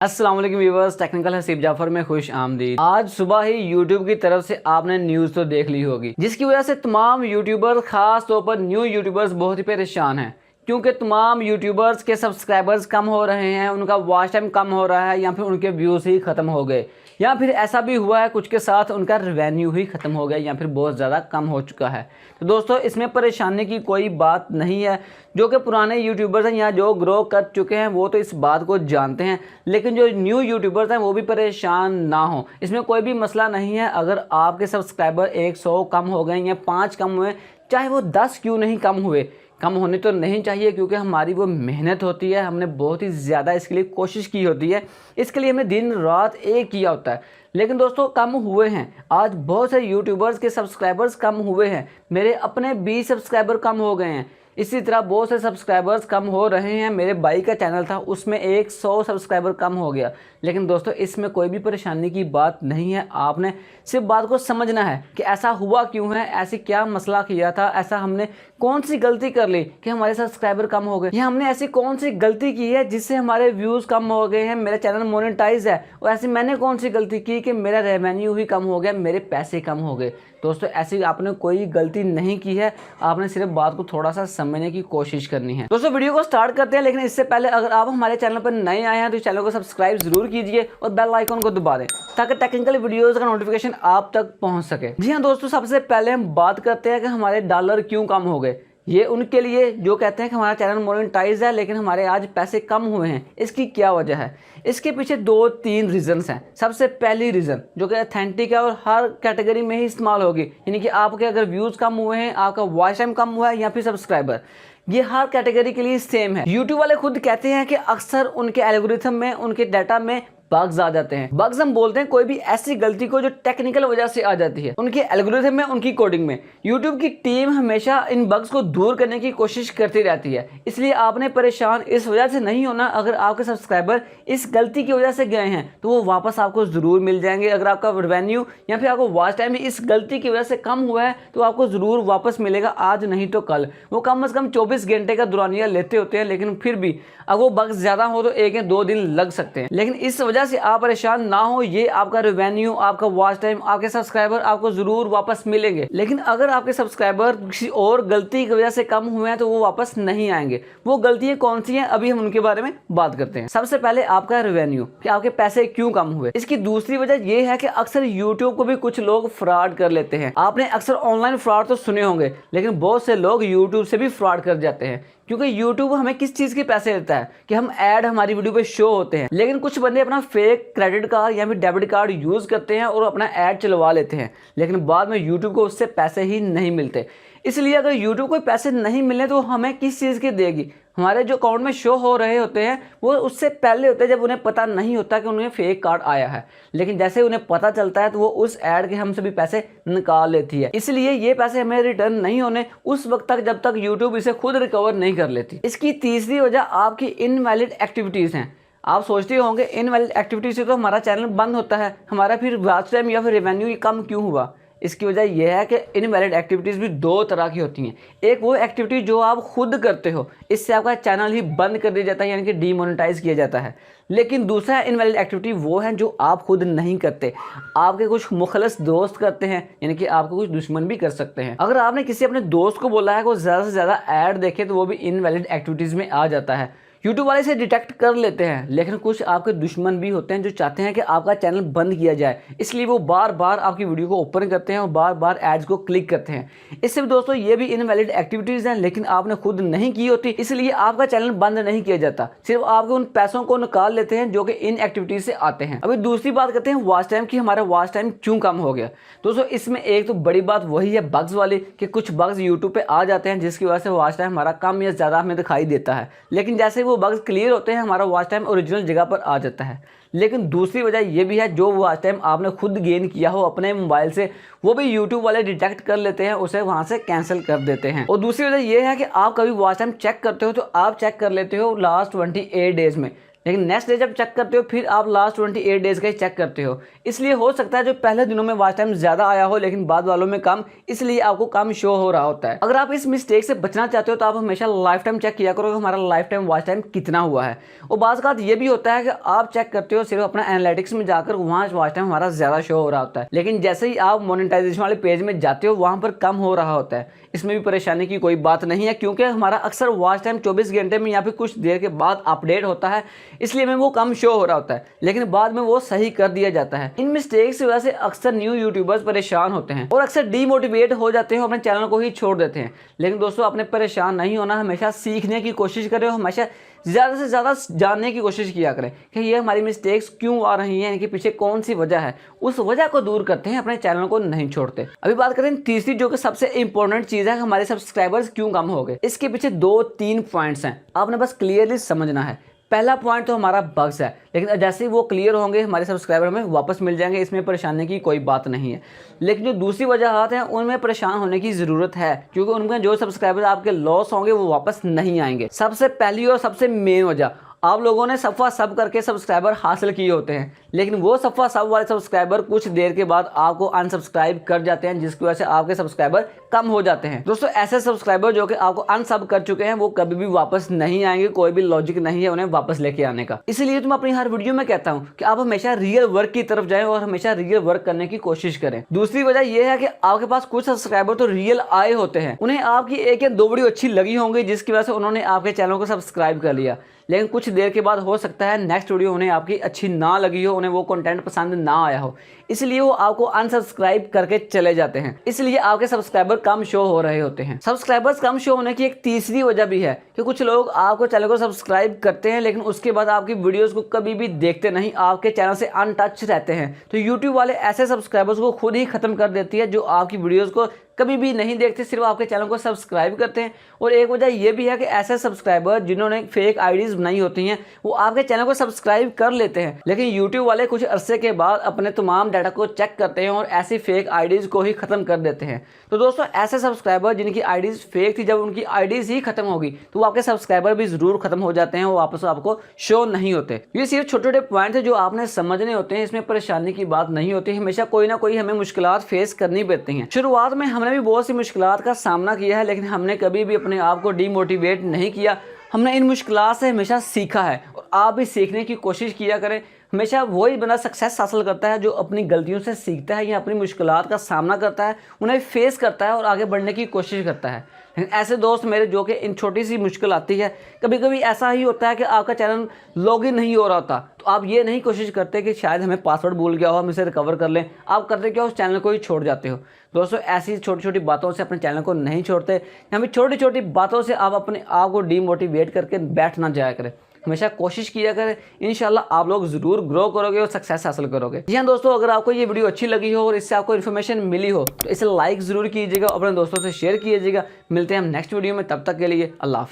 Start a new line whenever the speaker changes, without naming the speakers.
अस्सलाम वालेकुम viewers, technical Haseeb Jafar में खुश आमदीद। आज सुबह ही यूट्यूब की तरफ से आपने न्यूज़ तो देख ली होगी, जिसकी वजह से तमाम यूट्यूबर्स, खास तौर पर न्यू यूट्यूबर्स बहुत ही परेशान हैं, क्योंकि तमाम यूट्यूबर्स के सब्सक्राइबर्स कम हो रहे हैं, उनका वॉच टाइम कम हो रहा है, या फिर उनके व्यूज़ ही ख़त्म हो गए, या फिर ऐसा भी हुआ है कुछ के साथ उनका रेवेन्यू ही ख़त्म हो गया या फिर बहुत ज़्यादा कम हो चुका है। तो दोस्तों, इसमें परेशानी की कोई बात नहीं है। जो कि पुराने यूट्यूबर्स हैं या जो ग्रो कर चुके हैं वो तो इस बात को जानते हैं, लेकिन जो न्यू यूट्यूबर्स हैं वो भी परेशान ना हो। इसमें कोई भी मसला नहीं है। अगर आपके सब्सक्राइबर 100 कम हो गए या 5 कम हुए, चाहे वो 10 क्यों नहीं कम हुए, कम होने तो नहीं चाहिए, क्योंकि हमारी वो मेहनत होती है, हमने बहुत ही ज़्यादा इसके लिए कोशिश की होती है, इसके लिए हमने दिन रात एक किया होता है। लेकिन दोस्तों, कम हुए हैं। आज बहुत से यूट्यूबर्स के सब्सक्राइबर्स कम हुए हैं। मेरे अपने 20 सब्सक्राइबर कम हो गए हैं। इसी तरह बहुत से सब्सक्राइबर्स कम हो रहे हैं। मेरे भाई का चैनल था, उसमें 100 सब्सक्राइबर कम हो गया। लेकिन दोस्तों, इसमें कोई भी परेशानी की बात नहीं है। आपने सिर्फ बात को समझना है कि ऐसा हुआ क्यों है, ऐसी क्या मसला किया था, ऐसा हमने कौन सी गलती कर ली कि हमारे सब्सक्राइबर कम हो गए, या हमने ऐसी कौन सी गलती की है जिससे हमारे व्यूज़ कम हो गए हैं, मेरा चैनल मोनेटाइज है, और ऐसी मैंने कौन सी गलती की कि मेरा रेवेन्यू ही कम हो गया, मेरे पैसे कम हो गए। दोस्तों, ऐसी आपने कोई गलती नहीं की है। आपने सिर्फ बात को थोड़ा सा समझने की कोशिश करनी है। दोस्तों, वीडियो को स्टार्ट करते हैं, लेकिन इससे पहले अगर आप हमारे चैनल पर नए आए हैं तो चैनल को सब्सक्राइब जरूर कीजिए और बेल आइकन को दबा दें, ताकि टेक्निकल वीडियोस का नोटिफिकेशन आप तक पहुंच सके। जी हाँ दोस्तों, सबसे पहले हम बात करते हैं कि हमारे डॉलर क्यों कम हो गए। ये उनके लिए जो कहते हैं कि हमारा चैनल मोनेटाइज है लेकिन हमारे आज पैसे कम हुए हैं, इसकी क्या वजह है? इसके पीछे 2-3 रीजंस हैं। सबसे पहली रीज़न जो कि ऑथेंटिक है और हर कैटेगरी में ही इस्तेमाल होगी, यानी कि आपके अगर व्यूज़ कम हुए हैं, आपका वॉच टाइम कम हुआ है, या फिर सब्सक्राइबर, ये हर कैटेगरी के लिए सेम है। यूट्यूब वाले खुद कहते हैं कि अक्सर उनके एल्गोरिथम में, उनके डाटा में बग्स आ जाते हैं। बग्स हम बोलते हैं कोई भी ऐसी गलती को जो टेक्निकल वजह से आ जाती है, उनके एल्गोरिथम में, उनकी कोडिंग में। यूट्यूब की टीम हमेशा इन बग्स को दूर करने की कोशिश करती रहती है, इसलिए आपने परेशान इस वजह से नहीं होना। अगर आपके सब्सक्राइबर इस गलती की वजह से गए हैं तो वो वापस आपको ज़रूर मिल जाएंगे। अगर आपका रेवेन्यू या फिर आपको वॉच टाइम इस गलती की वजह से कम हुआ है तो आपको ज़रूर वापस मिलेगा, आज नहीं तो कल। वो कम से कम 24 घंटे का दुरानिया लेते होते हैं, लेकिन फिर भी अगर वो बग्स ज़्यादा हो तो 1 या 2 दिन लग सकते हैं। लेकिन इस वजह से आप परेशान ना हो। ये आपका रेवेन्यू, आपका वॉच टाइम, आपके सब्सक्राइबर आपको जरूर वापस मिलेंगे। लेकिन अगर आपके सब्सक्राइबर किसी और गलती की वजह से कम हुए हैं तो वो वापस नहीं आएंगे। वो गलतियां कौन सी हैं, अभी हम उनके बारे में बात करते हैं। सबसे पहले आपका रेवेन्यू, कि आपके पैसे क्यों कम हुए। इसकी दूसरी वजह यह है कि अक्सर यूट्यूब को भी कुछ लोग फ्रॉड कर लेते हैं। आपने अक्सर ऑनलाइन फ्रॉड तो सुने होंगे, लेकिन बहुत से लोग यूट्यूब से भी फ्रॉड कर जाते हैं, क्योंकि यूट्यूब हमें किस चीज़ के पैसे देता है कि हम ऐड हमारी वीडियो पे शो होते हैं। लेकिन कुछ बंदे अपना फेक क्रेडिट कार्ड या फिर डेबिट कार्ड यूज़ करते हैं और अपना ऐड चलवा लेते हैं, लेकिन बाद में यूट्यूब को उससे पैसे ही नहीं मिलते। इसलिए अगर यूट्यूब को पैसे नहीं मिले तो हमें किस चीज़ की देगी? हमारे जो अकाउंट में शो हो रहे होते हैं वो उससे पहले होते हैं, जब उन्हें पता नहीं होता कि उन्हें फेक कार्ड आया है। लेकिन जैसे उन्हें पता चलता है तो वो उस ऐड के हमसे भी पैसे निकाल लेती है। इसलिए ये पैसे हमें रिटर्न नहीं होने उस वक्त तक जब तक यूट्यूब इसे खुद रिकवर नहीं कर लेती। इसकी तीसरी वजह आपकी इनवैलिड एक्टिविटीज़ हैं। आप सोचते होंगे इनवैलिड एक्टिविटी से तो हमारा चैनल बंद होता है, हमारा फिर वॉच टाइम या फिर रेवेन्यू कम क्यों हुआ? इसकी वजह यह है कि इनवैलिड एक्टिविटीज़ भी 2 तरह की होती हैं। एक वो एक्टिविटी जो आप खुद करते हो, इससे आपका चैनल ही बंद कर दिया जाता है, यानी कि डीमोनेटाइज किया जाता है। लेकिन दूसरा इनवैलिड एक्टिविटी वो है जो आप खुद नहीं करते, आपके कुछ मुखलस दोस्त करते हैं, यानी कि आपके कुछ दुश्मन भी कर सकते हैं। अगर आपने किसी अपने दोस्त को बोला है कि वो ज़्यादा से ज़्यादा ऐड देखे तो वो भी इनवैलिड एक्टिविटीज़ में आ जाता है। यूट्यूब वाले इसे डिटेक्ट कर लेते हैं, लेकिन कुछ आपके दुश्मन भी होते हैं जो चाहते हैं कि आपका चैनल बंद किया जाए, इसलिए वो बार बार आपकी वीडियो को ओपन करते हैं और बार बार एड्स को क्लिक करते हैं। इससे भी दोस्तों ये भी इनवैलिड एक्टिविटीज़ हैं, लेकिन आपने खुद नहीं की होती, इसलिए आपका चैनल बंद नहीं किया जाता, सिर्फ आपके उन पैसों को निकाल लेते हैं जो कि इन एक्टिविटीज़ से आते हैं। अभी दूसरी बात करते हैं वॉच टाइम की। हमारा वॉच टाइम क्यों कम हो गया? दोस्तों, इसमें एक तो बड़ी बात वही है बग्स वाली, कि कुछ बग्स यूट्यूब पे आ जाते हैं जिसकी वजह से वॉच टाइम हमारा कम या ज़्यादा हमें दिखाई देता है, लेकिन जैसे वो बग्स क्लियर होते हैं हमारा वॉच टाइम ओरिजिनल जगह पर आ जाता है। लेकिन दूसरी वजह यह भी है, जो वॉच टाइम आपने खुद गेन किया हो अपने मोबाइल से, वो भी यूट्यूब वाले डिटेक्ट कर लेते हैं, उसे वहां से कैंसिल कर देते हैं। और दूसरी वजह यह है कि आप कभी वॉच टाइम चेक करते हो तो आप चेक कर लेते हो लास्ट 28 डेज में, लेकिन नेक्स्ट डे जब चेक करते हो फिर आप लास्ट 28 डेज का ही चेक करते हो। इसलिए हो सकता है जो पहले दिनों में वॉच टाइम ज़्यादा आया हो लेकिन बाद वालों में कम, इसलिए आपको कम शो हो रहा होता है। अगर आप इस मिस्टेक से बचना चाहते हो तो आप हमेशा लाइफ टाइम चेक किया करो कि हमारा लाइफ टाइम वॉच टाइम कितना हुआ है। और बात का ये भी होता है कि आप चेक करते हो सिर्फ अपना एनालिटिक्स में जाकर, वहाँ वॉच टाइम हमारा ज़्यादा शो हो रहा होता है, लेकिन जैसे ही आप मोनेटाइजेशन वाले पेज में जाते हो वहाँ पर कम हो रहा होता है। इसमें भी परेशानी की कोई बात नहीं है, क्योंकि हमारा अक्सर वॉच टाइम 24 घंटे में या फिर कुछ देर के बाद अपडेट होता है, इसलिए हमें वो कम शो हो रहा होता है, लेकिन बाद में वो सही कर दिया जाता है। इन मिस्टेक्स की वजह से अक्सर न्यू यूट्यूबर्स परेशान होते हैं और अक्सर डीमोटिवेट हो जाते हैं, अपने चैनल को ही छोड़ देते हैं। लेकिन दोस्तों आपने परेशान नहीं होना, हमेशा सीखने की कोशिश करें और हमेशा ज़्यादा से ज़्यादा जानने की कोशिश किया करें कि ये हमारी मिस्टेक्स क्यों आ रही हैं, इनके पीछे कौन सी वजह है। उस वजह को दूर करते हैं, अपने चैनल को नहीं छोड़ते। अभी बात करें तीसरी जो कि सबसे इंपॉर्टेंट चीज़ है, हमारे सब्सक्राइबर्स क्यों कम हो गए। इसके पीछे 2-3 पॉइंट्स हैं, आपने बस क्लियरली समझना है। पहला पॉइंट तो हमारा बग्स है, लेकिन जैसे ही वो क्लियर होंगे हमारे सब्सक्राइबर हमें वापस मिल जाएंगे, इसमें परेशानी की कोई बात नहीं है। लेकिन जो दूसरी वजह हैं उनमें परेशान होने की ज़रूरत है, क्योंकि उनमें जो सब्सक्राइबर आपके लॉस होंगे वो वापस नहीं आएंगे। सबसे पहली और सबसे मेन वजह, आप लोगों ने सफ़ा सब करके सब्सक्राइबर हासिल किए होते हैं, लेकिन वो सफ़ा सब वाले सब्सक्राइबर कुछ देर के बाद आपको अनसब्सक्राइब कर जाते हैं, जिसकी वजह से आपके सब्सक्राइबर कम हो जाते हैं। दोस्तों ऐसे सब्सक्राइबर जो कि आपको अनसब कर चुके हैं वो कभी भी वापस नहीं आएंगे, कोई भी लॉजिक नहीं है उन्हें वापस लेके आने का। इसीलिए मैं अपनी हर वीडियो में कहता हूँ कि आप हमेशा रियल वर्क की तरफ जाएं और हमेशा रियल वर्क करने की कोशिश करें। दूसरी वजह यह है कि आपके पास कुछ सब्सक्राइबर तो रियल आए होते हैं, उन्हें आपकी एक या दो वीडियो अच्छी लगी होंगी जिसकी वजह से उन्होंने आपके चैनल को सब्सक्राइब कर लिया, लेकिन कुछ देर के बाद हो सकता है नेक्स्ट वीडियो उन्हें आपकी अच्छी ना लगी हो, उन्हें वो कंटेंट पसंद ना आया हो, इसलिए वो आपको अनसब्सक्राइब करके चले जाते हैं। इसलिए आपके सब्सक्राइबर कम शो हो रहे होते हैं। सब्सक्राइबर्स कम शो होने की एक तीसरी वजह भी है कि कुछ लोग आपको चैनल को सब्सक्राइब करते हैं लेकिन उसके बाद आपकी वीडियोस को कभी भी देखते नहीं, आपके चैनल से अनटच रहते हैं। तो यूट्यूब वाले ऐसे सब्सक्राइबर्स को खुद ही खत्म कर देती है जो आपकी वीडियोज़ को कभी भी नहीं देखते, सिर्फ आपके चैनल को सब्सक्राइब करते हैं। और एक वजह यह भी है कि ऐसे सब्सक्राइबर जिन्होंने फेक आईडीज़ बनाई होती हैं वो आपके चैनल को सब्सक्राइब कर लेते हैं, लेकिन यूट्यूब वाले कुछ अरसे के बाद अपने तमाम डाटा को चेक करते हैं और ऐसी फेक आईडीज़ को ही ख़त्म कर देते हैं। तो दोस्तों ऐसे सब्सक्राइबर जिनकी आईडीज़ फेक थी, जब उनकी आईडीज़ ही खत्म होगी तो आपके सब्सक्राइबर भी ज़रूर खत्म हो जाते हैं और वापस आपको शो नहीं होते। ये सिर्फ छोटे छोटे पॉइंट है जो आपने समझने होते हैं, इसमें परेशानी की बात नहीं होती। हमेशा कोई ना कोई हमें मुश्किलात फेस करनी पड़ती हैं। शुरुआत में हमने भी बहुत सी मुश्किलात का सामना किया है, लेकिन हमने कभी भी अपने आप को डीमोटिवेट नहीं किया। हमने इन मुश्किलात से हमेशा सीखा है और आप भी सीखने की कोशिश किया करें। हमेशा वही बंदा सक्सेस हासिल करता है जो अपनी गलतियों से सीखता है या अपनी मुश्किलात का सामना करता है, उन्हें फेस करता है और आगे बढ़ने की कोशिश करता है। लेकिन ऐसे दोस्त मेरे जो कि इन छोटी सी मुश्किल आती है, कभी कभी ऐसा ही होता है कि आपका चैनल लॉगिन नहीं हो रहा होता, तो आप ये नहीं कोशिश करते कि शायद हमें पासवर्ड भूल गया हो, हम इसे रिकवर कर लें। आप करते क्या, उस चैनल को ही छोड़ जाते हो। दोस्तों ऐसी छोटी छोटी बातों से अपने चैनल को नहीं छोड़ते, या फिर छोटी छोटी बातों से आप अपने आप को डीमोटिवेट करके बैठ ना जाया करें। हमेशा कोशिश किया करें, इंशाल्लाह आप लोग ज़रूर ग्रो करोगे और सक्सेस हासिल करोगे। जी हाँ दोस्तों, अगर आपको ये वीडियो अच्छी लगी हो और इससे आपको इन्फॉर्मेशन मिली हो तो इसे लाइक ज़रूर कीजिएगा और अपने दोस्तों से शेयर कीजिएगा। मिलते हैं हम नेक्स्ट वीडियो में, तब तक के लिए अल्लाह हाफिज़।